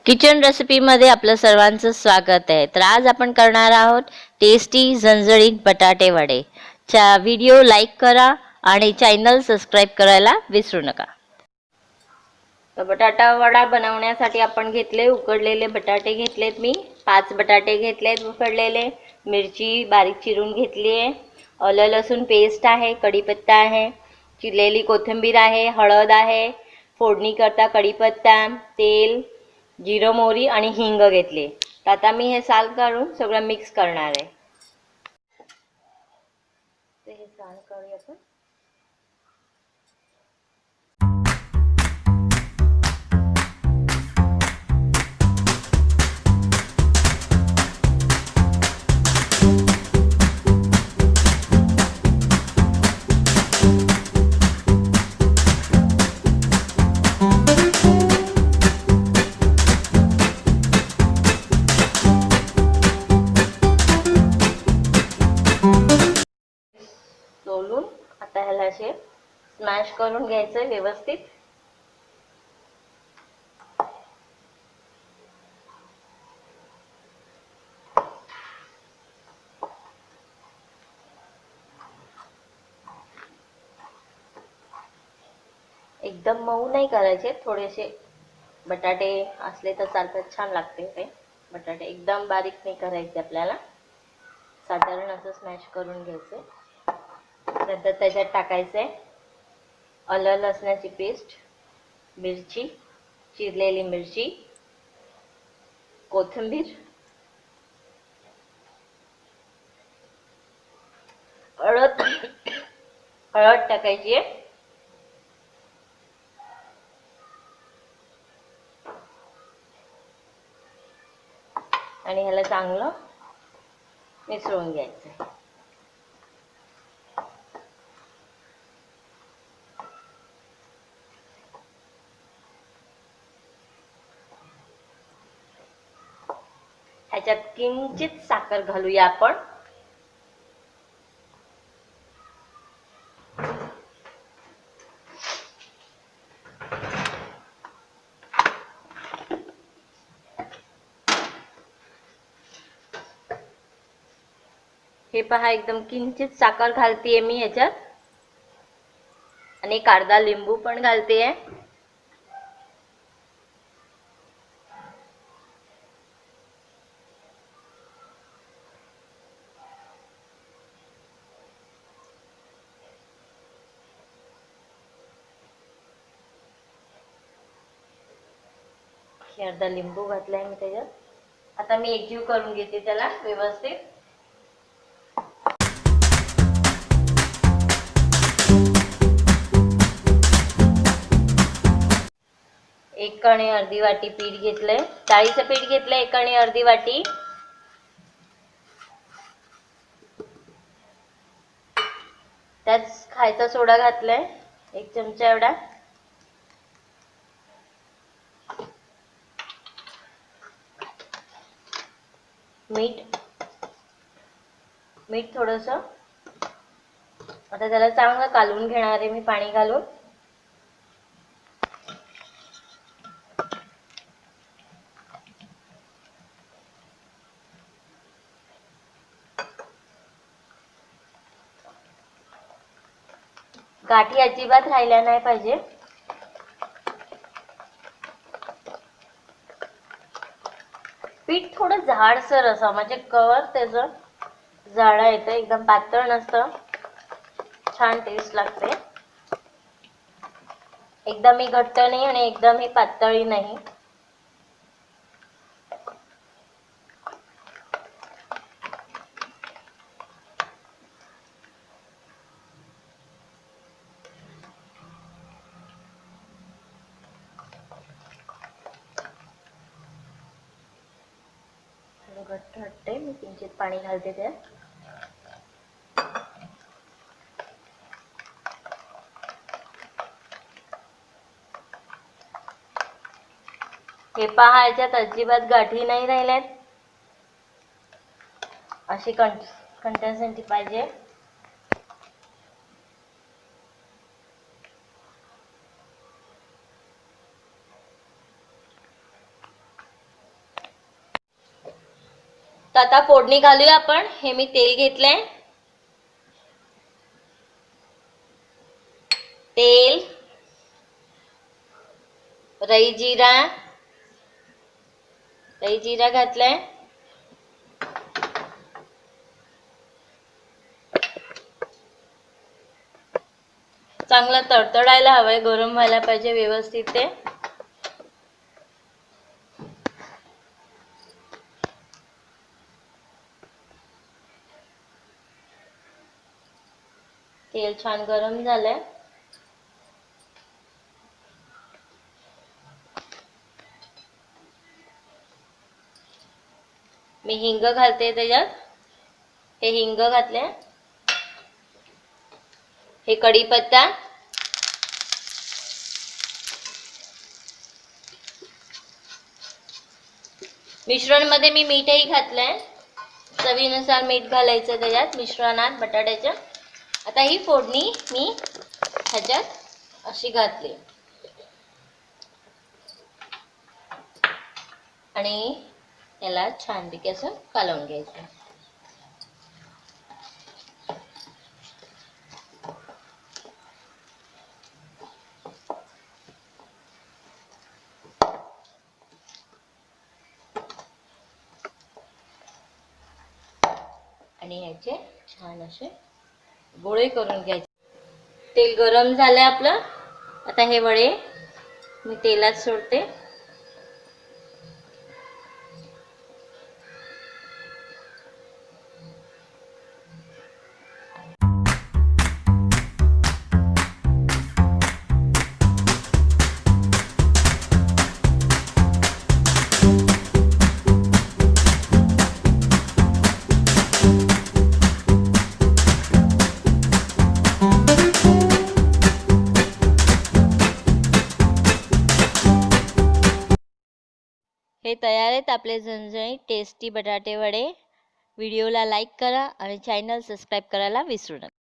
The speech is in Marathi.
किचन रेसिपीमध्ये आपलं सर्वांचं स्वागत आहे. तर आज आपण करणार आहोत टेस्टी झणझणीत बटाटे वडे. व्हिडिओ लाईक करा आणि चॅनल सबस्क्राईब करायला विसरू नका. तर बटाटा वडा बनवण्यासाठी आपण घेतले उकडलेले बटाटे घेतलेत. मी 5 बटाटे घेतलेत उकडलेले. मिरची बारीक चिरून घेतली आहे. आलं लसूण पेस्ट आहे, कढीपत्ता आहे, चिरलेली कोथिंबीर आहे, हळद आहे, फोडणी करता कढीपत्ता, तेल, जिरं मोहरी आणि हिंग घेतले. तर आता मी हे साल काढून सगळं मिक्स करणार आहे. तर हे साल काढूया आपण. सोलून आता ह्याला असे स्मॅश करून घ्यायचं व्यवस्थित. एकदम मऊ नाही करायचे, थोडेसे बटाटे असले तर चालतात, छान लागते ते. बटाटे एकदम बारीक नाही करायचे आपल्याला, साधारण असं स्मॅश करून घ्यायचे. नंतर त्याच्यात टाकायचे आलं लसणाची पेस्ट, मिरची, चिरलेली मिरची, कोथिंबीर, हळद हळद टाकायची आहे. आणि ह्याला चांगलं मिसळून घ्यायचं. ह्याच्यात किंचित साखर घालूया आपण. हे पहा, एकदम किंचित साखर घालतेय मी ह्याच्यात आणि एक अर्धा लिंबू पण घालतेय. हे अर्धा लिंबू घातलाय मी त्याच्यात. आता मी एकजीव करून घेते त्याला व्यवस्थित. एक आणि अर्धी वाटी पीठ घेतलंय, डाळीचं पीठ घेतलंय 1 आणि अर्धी वाटी. त्यात खायचा सोडा घातलाय 1 चमचा एवढा. मीठ थोडस. आता त्याला चांगलं कालवून घेणार आहे मी पाणी घालून. गाठी अजिबात राहिल्या नाही पाहिजे. पीठ थोडं जाडसर असं, म्हणजे कवर त्याचं जाडा येतं, एकदम पातळ नसतं. छान टेस्ट लागते. एकदमही घट्ट नाही आणि एकदमही पातळी नाही. घट्ट वाटते, मी किंचित पाणी घालते त्यात. हे पहा, याच्यात अजिबात गाठी नाही राहिल्यात. अशी कन्सिस्टन्सी पाहिजे. तर आता फोडणी घालूया आपण. हे मी तेल घेतलंय. तेल, राई जिरा घातलाय. चांगलं तडतडायला हवंय, गरम व्हायला पाहिजे व्यवस्थित ते. तेल छान गरम झालंय. मी हिंग घालते त्याच्यात. हे हिंग घातले. हे कढीपत्ता, मिश्रणमध्ये मी मीठही घातलंय. चवीनुसार मीठ घालायचं त्याच्यात मिश्रणात बटाट्याच्या. आता ही फोडणी मी ह्याच्यात अशी घातली आणि याला छानपैकी असं कालवून घ्यायचं. आणि याचे छान असे गोळे करून घ्यायचे. तेल गरम झालंय आपलं. आता हे वडे मी तेलात सोडते. हे तयार आहेत आपले झणझणीत टेस्टी बटाटे वडे. व्हिडिओला लाईक करा आणि चॅनल सबस्क्राईब करायला विसरू नका.